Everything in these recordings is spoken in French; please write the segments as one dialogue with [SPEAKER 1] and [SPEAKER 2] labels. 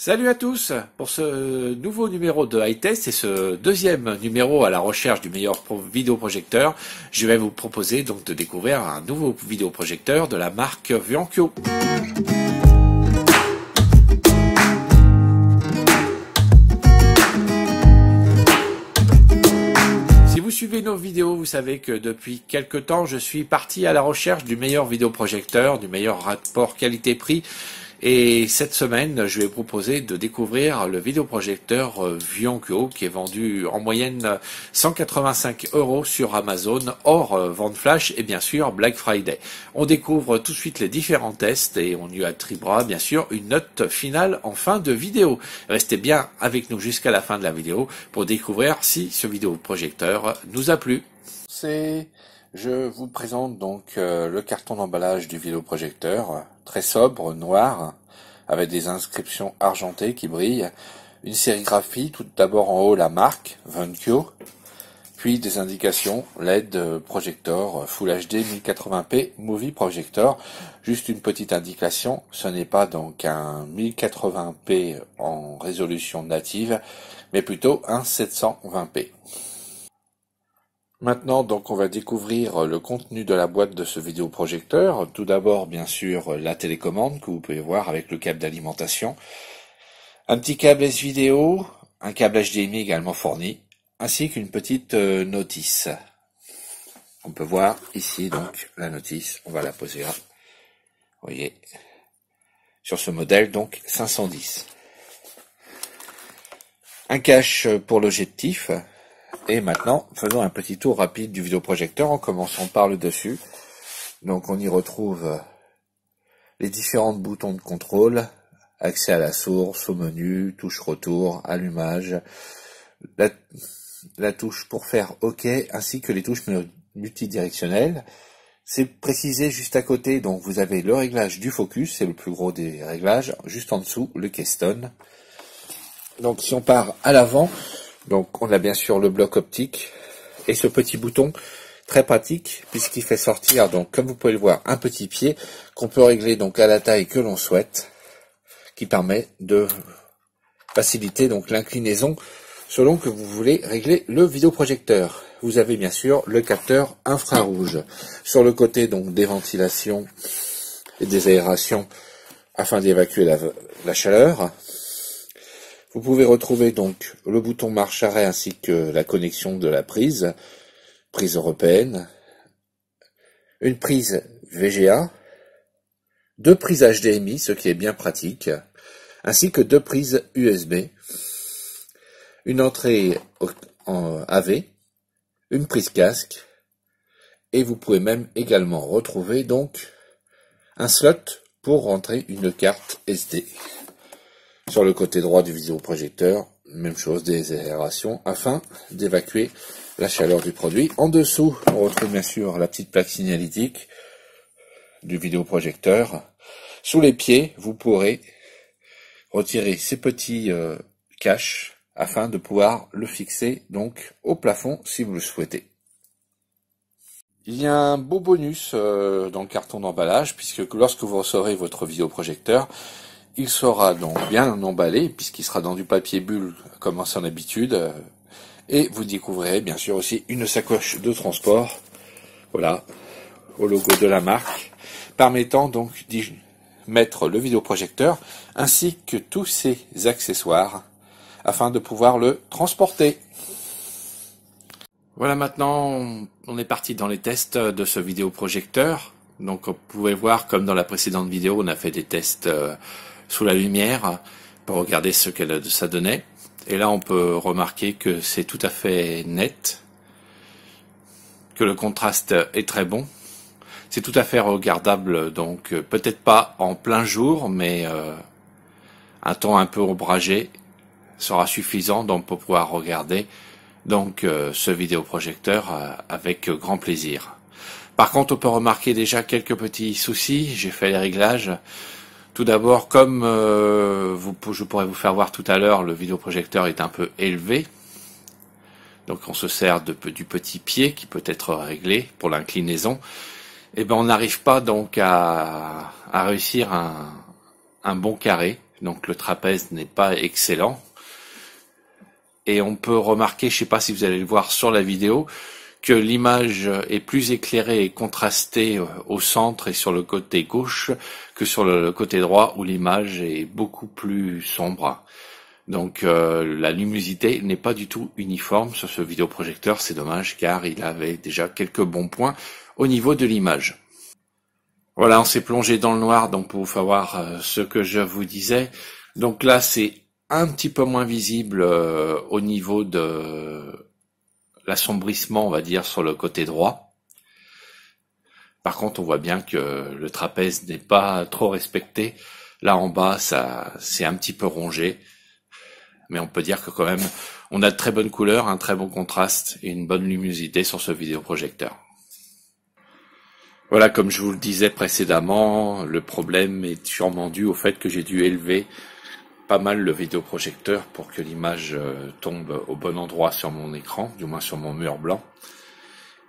[SPEAKER 1] Salut à tous pour ce nouveau numéro de iTest et ce deuxième numéro à la recherche du meilleur vidéoprojecteur. Je vais vous proposer donc de découvrir un nouveau vidéoprojecteur de la marque Viankyo. Si vous suivez nos vidéos, vous savez que depuis quelque temps, je suis parti à la recherche du meilleur vidéoprojecteur, du meilleur rapport qualité-prix. Et cette semaine, je vais vous proposer de découvrir le vidéoprojecteur Viankyo qui est vendu en moyenne 185 € sur Amazon, hors vente flash et bien sûr Black Friday. On découvre tout de suite les différents tests et on y attribuera bien sûr une note finale en fin de vidéo. Restez bien avec nous jusqu'à la fin de la vidéo pour découvrir si ce vidéoprojecteur nous a plu. Je vous présente donc le carton d'emballage du vidéoprojecteur, très sobre, noir, avec des inscriptions argentées qui brillent, une sérigraphie, tout d'abord en haut la marque, Viankyo, puis des indications LED projector Full HD 1080p Movie Projector. Juste une petite indication, ce n'est pas donc un 1080p en résolution native, mais plutôt un 720p. Maintenant, donc, on va découvrir le contenu de la boîte de ce vidéoprojecteur. Tout d'abord, bien sûr, la télécommande que vous pouvez voir avec le câble d'alimentation. Un petit câble S-Vidéo, un câble HDMI également fourni, ainsi qu'une petite notice. On peut voir ici, donc, la notice. On va la poser là. Vous voyez, sur ce modèle, donc, 510. Un cache pour l'objectif. Et maintenant, faisons un petit tour rapide du vidéoprojecteur en commençant par le dessus. Donc on y retrouve les différents boutons de contrôle, accès à la source, au menu, touche retour, allumage, la touche pour faire OK, ainsi que les touches multidirectionnelles. C'est précisé juste à côté, donc vous avez le réglage du focus, c'est le plus gros des réglages, juste en dessous, le keystone. Donc si on part à l'avant, donc on a bien sûr le bloc optique et ce petit bouton très pratique puisqu'il fait sortir, donc comme vous pouvez le voir, un petit pied qu'on peut régler donc à la taille que l'on souhaite, qui permet de faciliter donc l'inclinaison selon que vous voulez régler le vidéoprojecteur. Vous avez bien sûr le capteur infrarouge sur le côté, donc des ventilations et des aérations afin d'évacuer la chaleur. Vous pouvez retrouver donc le bouton marche arrêt ainsi que la connexion de la prise européenne, une prise VGA, deux prises HDMI, ce qui est bien pratique, ainsi que deux prises USB, une entrée en AV, une prise casque, et vous pouvez même également retrouver donc un slot pour rentrer une carte SD. Sur le côté droit du vidéoprojecteur, même chose, des aérations afin d'évacuer la chaleur du produit. En dessous, on retrouve bien sûr la petite plaque signalétique du vidéoprojecteur. Sous les pieds, vous pourrez retirer ces petits caches afin de pouvoir le fixer donc au plafond si vous le souhaitez. Il y a un beau bonus dans le carton d'emballage puisque lorsque vous recevrez votre vidéoprojecteur, il sera donc bien emballé puisqu'il sera dans du papier bulle comme à son habitude. Et vous découvrirez bien sûr aussi une sacoche de transport, voilà, au logo de la marque, permettant donc d'y mettre le vidéoprojecteur ainsi que tous ses accessoires afin de pouvoir le transporter. Voilà, maintenant on est parti dans les tests de ce vidéoprojecteur. Donc vous pouvez voir, comme dans la précédente vidéo, on a fait des tests sous la lumière pour regarder ce que ça donnait. Et là on peut remarquer que c'est tout à fait net, que le contraste est très bon. C'est tout à fait regardable, donc peut-être pas en plein jour, mais un temps un peu ombragé sera suffisant donc pour pouvoir regarder donc ce vidéoprojecteur avec grand plaisir. Par contre, on peut remarquer déjà quelques petits soucis. J'ai fait les réglages. Tout d'abord, comme je pourrais vous faire voir tout à l'heure, le vidéoprojecteur est un peu élevé. Donc on se sert du petit pied qui peut être réglé pour l'inclinaison. Et ben on n'arrive pas donc à réussir un bon carré donc le trapèze n'est pas excellent. Et on peut remarquer, je ne sais pas si vous allez le voir sur la vidéo, que l'image est plus éclairée et contrastée au centre et sur le côté gauche que sur le côté droit où l'image est beaucoup plus sombre. Donc la luminosité n'est pas du tout uniforme sur ce vidéoprojecteur, c'est dommage car il avait déjà quelques bons points au niveau de l'image. Voilà, on s'est plongé dans le noir donc pour vous faire voir ce que je vous disais. Donc là c'est un petit peu moins visible au niveau de l'assombrissement, on va dire, sur le côté droit. Par contre, on voit bien que le trapèze n'est pas trop respecté. Là en bas, ça c'est un petit peu rongé. Mais on peut dire que quand même, on a de très bonnes couleurs, un très bon contraste et une bonne luminosité sur ce vidéoprojecteur. Voilà, comme je vous le disais précédemment, le problème est sûrement dû au fait que j'ai dû élever pas mal le vidéoprojecteur pour que l'image tombe au bon endroit sur mon écran, du moins sur mon mur blanc.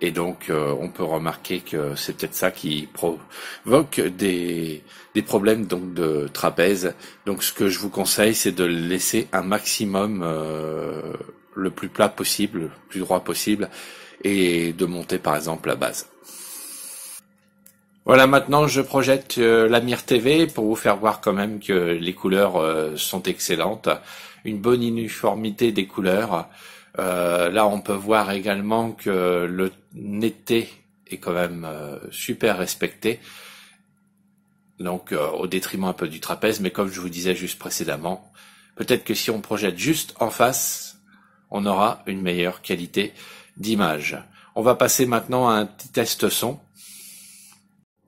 [SPEAKER 1] Et donc on peut remarquer que c'est peut-être ça qui provoque des problèmes donc de trapèze. Donc ce que je vous conseille, c'est de laisser un maximum le plus plat possible, le plus droit possible, et de monter par exemple la base. Voilà, maintenant je projette la Mire TV pour vous faire voir quand même que les couleurs sont excellentes, une bonne uniformité des couleurs. Là on peut voir également que le netteté est quand même super respecté, donc au détriment un peu du trapèze, mais comme je vous disais juste précédemment, peut-être que si on projette juste en face, on aura une meilleure qualité d'image. On va passer maintenant à un petit test son.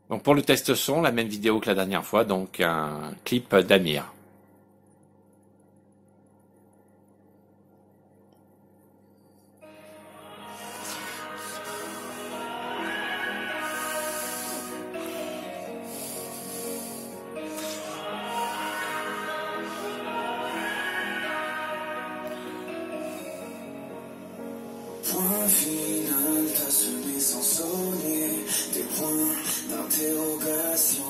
[SPEAKER 1] Donc pour le test son, la même vidéo que la dernière fois, donc un clip d'Amir.
[SPEAKER 2] Point final, t'as semé sans sonner des points d'interrogation.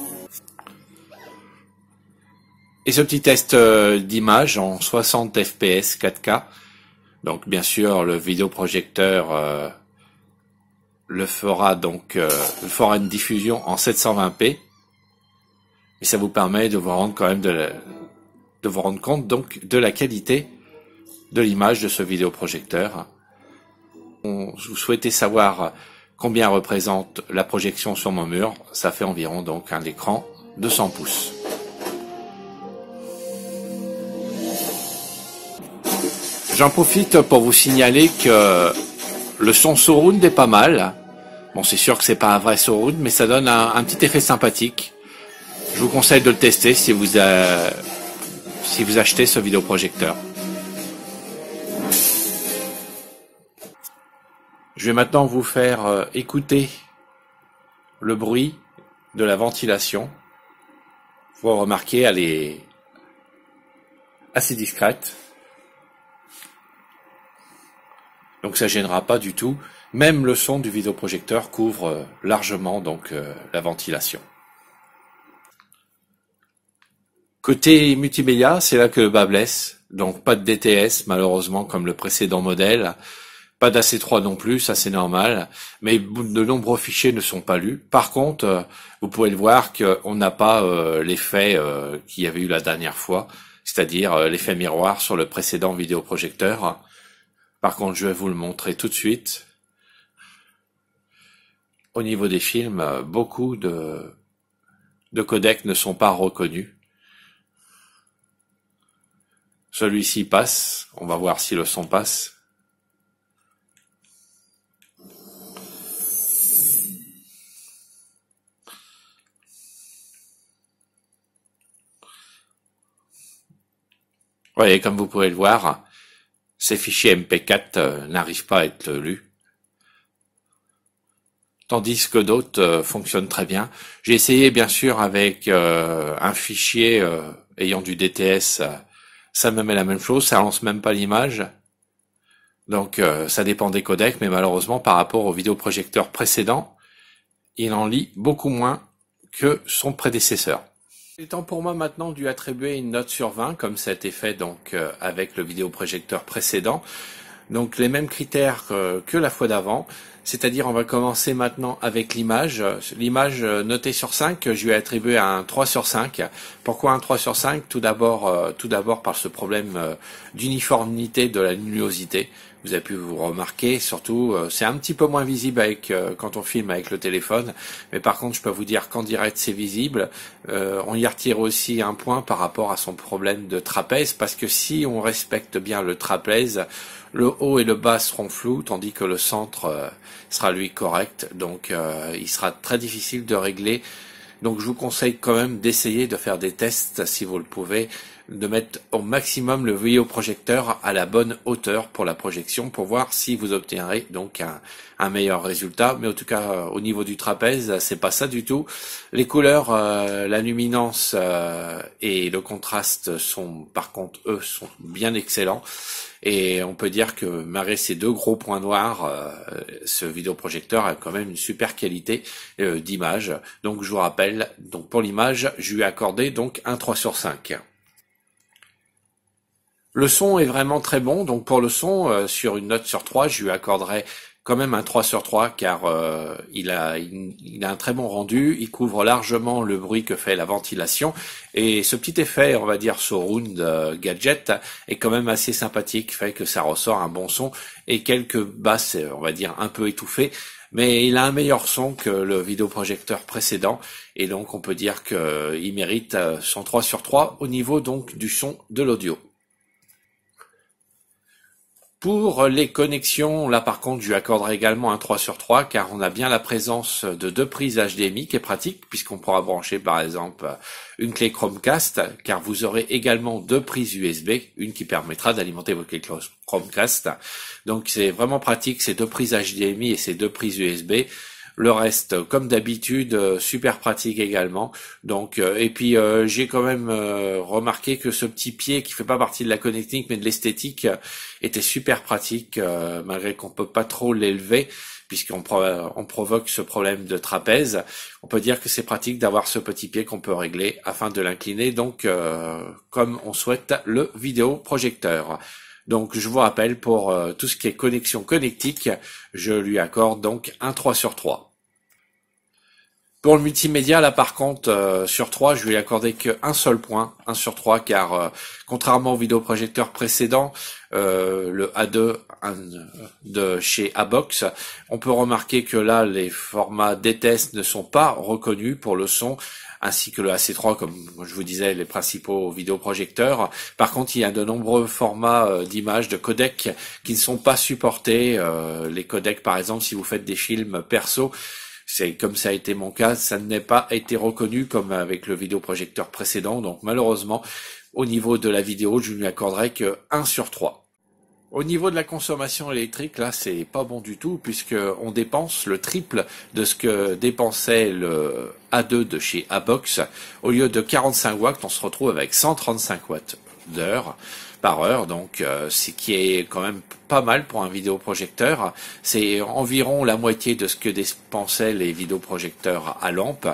[SPEAKER 1] Et ce petit test d'image en 60 fps 4K. Donc bien sûr le vidéoprojecteur le fera donc fera une diffusion en 720p. Et ça vous permet de vous rendre quand même de vous rendre compte donc de la qualité de l'image de ce vidéoprojecteur. Vous souhaitez savoir combien représente la projection sur mon mur, ça fait environ donc un écran de 100 pouces. J'en profite pour vous signaler que le son surround est pas mal. Bon, c'est sûr que c'est pas un vrai surround, mais ça donne un petit effet sympathique. Je vous conseille de le tester si vous achetez ce vidéoprojecteur. Je vais maintenant vous faire écouter le bruit de la ventilation. Vous remarquez, elle est assez discrète. Donc ça gênera pas du tout. Même le son du vidéoprojecteur couvre largement donc la ventilation. Côté multimédia, c'est là que le bas blesse. Donc pas de DTS malheureusement comme le précédent modèle. Pas d'AC3 non plus, ça c'est normal, mais de nombreux fichiers ne sont pas lus. Par contre, vous pouvez le voir qu'on n'a pas l'effet qu'il y avait eu la dernière fois, c'est-à-dire l'effet miroir sur le précédent vidéoprojecteur. Par contre, je vais vous le montrer tout de suite. Au niveau des films, beaucoup de codecs ne sont pas reconnus. Celui-ci passe, on va voir si le son passe. Oui, comme vous pouvez le voir, ces fichiers MP4 n'arrivent pas à être lus. Tandis que d'autres fonctionnent très bien. J'ai essayé bien sûr avec un fichier ayant du DTS, ça me met la même chose, ça lance même pas l'image. Donc ça dépend des codecs, mais malheureusement par rapport au vidéoprojecteur précédent, il en lit beaucoup moins que son prédécesseur. Il est temps pour moi maintenant de lui attribuer une note sur 20, comme ça a été fait donc avec le vidéoprojecteur précédent. Donc les mêmes critères que la fois d'avant, c'est-à-dire on va commencer maintenant avec l'image. L'image notée sur 5, je lui ai attribué un 3 sur 5. Pourquoi un 3 sur 5? Tout d'abord par ce problème d'uniformité de la luminosité. Vous avez pu vous remarquer, surtout, c'est un petit peu moins visible quand on filme avec le téléphone, mais par contre, je peux vous dire qu'en direct, c'est visible. On y retire aussi un point par rapport à son problème de trapèze, parce que si on respecte bien le trapèze, le haut et le bas seront flous, tandis que le centre sera lui correct, donc il sera très difficile de régler. Donc je vous conseille quand même d'essayer de faire des tests, si vous le pouvez, de mettre au maximum le vidéoprojecteur à la bonne hauteur pour la projection, pour voir si vous obtiendrez donc un meilleur résultat. Mais en tout cas, au niveau du trapèze, c'est pas ça du tout. Les couleurs, la luminance et le contraste sont, par contre, eux, sont bien excellents. Et on peut dire que malgré ces deux gros points noirs, ce vidéoprojecteur a quand même une super qualité d'image. Donc je vous rappelle, donc pour l'image, je lui ai accordé donc un 3 sur 5. Le son est vraiment très bon, donc pour le son, sur une note sur 3, je lui accorderai quand même un 3 sur 3, car il a un très bon rendu, il couvre largement le bruit que fait la ventilation, et ce petit effet, on va dire, surround gadget, est quand même assez sympathique, fait que ça ressort un bon son, et quelques basses, on va dire, un peu étouffées, mais il a un meilleur son que le vidéoprojecteur précédent, et donc on peut dire qu'il mérite son 3 sur 3 au niveau donc du son de l'audio. Pour les connexions, là par contre, je lui accorderai également un 3 sur 3, car on a bien la présence de deux prises HDMI qui est pratique, puisqu'on pourra brancher par exemple une clé Chromecast, car vous aurez également deux prises USB, une qui permettra d'alimenter votre clé Chromecast. Donc c'est vraiment pratique, ces deux prises HDMI et ces deux prises USB. Le reste, comme d'habitude, super pratique également. Donc, et puis j'ai quand même remarqué que ce petit pied qui fait pas partie de la connectique mais de l'esthétique était super pratique, malgré qu'on peut pas trop l'élever puisqu'on provoque ce problème de trapèze. On peut dire que c'est pratique d'avoir ce petit pied qu'on peut régler afin de l'incliner. Donc, comme on souhaite le vidéoprojecteur. Donc je vous rappelle, pour tout ce qui est connexion connectique, je lui accorde donc un 3 sur 3. Pour le multimédia, là par contre, sur 3, je lui ai accordé qu'un seul point, 1 sur 3, car contrairement au vidéoprojecteur précédent, le A2 de chez Abox, on peut remarquer que là, les formats D-Test ne sont pas reconnus pour le son, ainsi que le AC3, comme je vous disais, les principaux vidéoprojecteurs. Par contre, il y a de nombreux formats d'images, de codecs qui ne sont pas supportés. Les codecs, par exemple, si vous faites des films perso, c'est comme ça a été mon cas, ça n'a pas été reconnu comme avec le vidéoprojecteur précédent. Donc malheureusement, au niveau de la vidéo, je ne lui accorderai que 1 sur 3. Au niveau de la consommation électrique, là, c'est pas bon du tout, puisque on dépense le triple de ce que dépensait le A2 de chez Abox. Au lieu de 45 watts, on se retrouve avec 135 watts par heure, donc ce qui est quand même pas mal pour un vidéoprojecteur. C'est environ la moitié de ce que dépensaient les vidéoprojecteurs à lampe.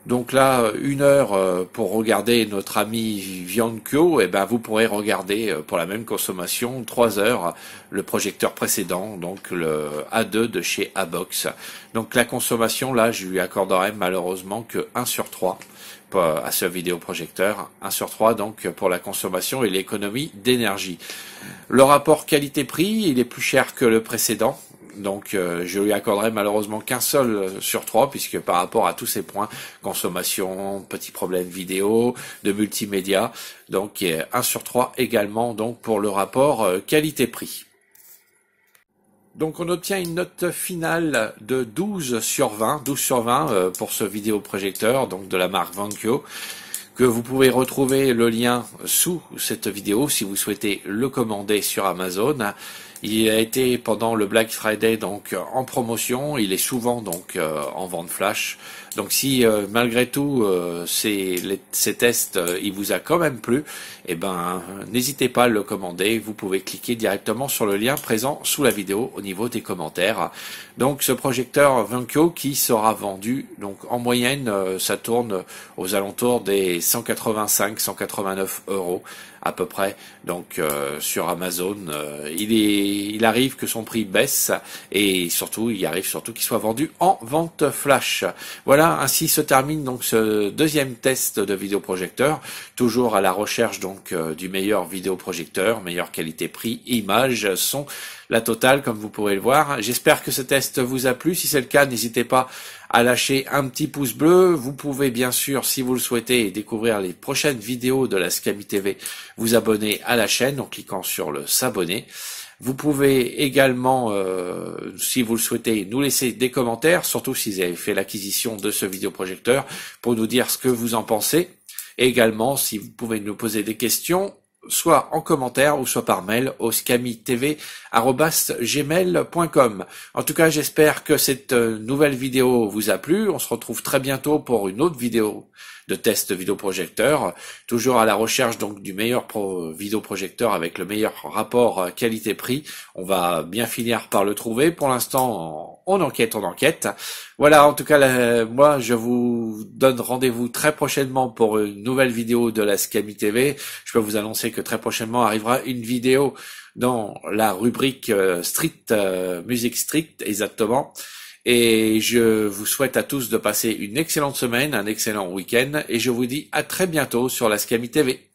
[SPEAKER 1] Donc là, 1 heure pour regarder notre ami Viankyo, et ben vous pourrez regarder pour la même consommation 3 heures le projecteur précédent, donc le A2 de chez Abox. Donc la consommation, là, je lui accorderai malheureusement que 1 sur 3 à ce vidéoprojecteur, 1 sur 3 donc pour la consommation et l'économie d'énergie. Le rapport qualité-prix, il est plus cher que le précédent. Donc je lui accorderai malheureusement qu'un seul sur 3, puisque par rapport à tous ces points, consommation, petits problèmes vidéo, de multimédia, donc 1 sur 3 également donc pour le rapport qualité-prix. Donc on obtient une note finale de 12 sur 20 pour ce vidéoprojecteur donc de la marque Viankyo, que vous pouvez retrouver le lien sous cette vidéo si vous souhaitez le commander sur Amazon. Il a été pendant le Black Friday donc en promotion. Il est souvent donc en vente flash. Donc si malgré tout ces tests il vous a quand même plu, eh ben n'hésitez pas à le commander. Vous pouvez cliquer directement sur le lien présent sous la vidéo au niveau des commentaires. Donc ce projecteur Vankyo qui sera vendu, donc en moyenne ça tourne aux alentours des 185-189 € à peu près. Donc sur Amazon, il arrive que son prix baisse et surtout il arrive surtout qu'il soit vendu en vente flash. Voilà, ainsi se termine donc ce deuxième test de vidéoprojecteur, toujours à la recherche donc du meilleur vidéoprojecteur, meilleure qualité prix, image, son, la totale comme vous pourrez le voir. J'espère que ce test vous a plu. Si c'est le cas, n'hésitez pas à lâcher un petit pouce bleu. Vous pouvez bien sûr, si vous le souhaitez, découvrir les prochaines vidéos de la Scami TV, vous abonner à la chaîne en cliquant sur le s'abonner. Vous pouvez également, si vous le souhaitez, nous laisser des commentaires, surtout si vous avez fait l'acquisition de ce vidéoprojecteur, pour nous dire ce que vous en pensez. Et également, si vous pouvez nous poser des questions, soit en commentaire ou soit par mail au scamitv@gmail.com. En tout cas, j'espère que cette nouvelle vidéo vous a plu. On se retrouve très bientôt pour une autre vidéo de test vidéoprojecteur, toujours à la recherche donc du meilleur vidéoprojecteur avec le meilleur rapport qualité-prix. On va bien finir par le trouver. Pour l'instant, on enquête. Voilà, en tout cas, moi, je vous donne rendez-vous très prochainement pour une nouvelle vidéo de la Scami TV. Je peux vous annoncer que très prochainement arrivera une vidéo dans la rubrique musique street, exactement. Et je vous souhaite à tous de passer une excellente semaine, un excellent week-end, et je vous dis à très bientôt sur la Scami TV.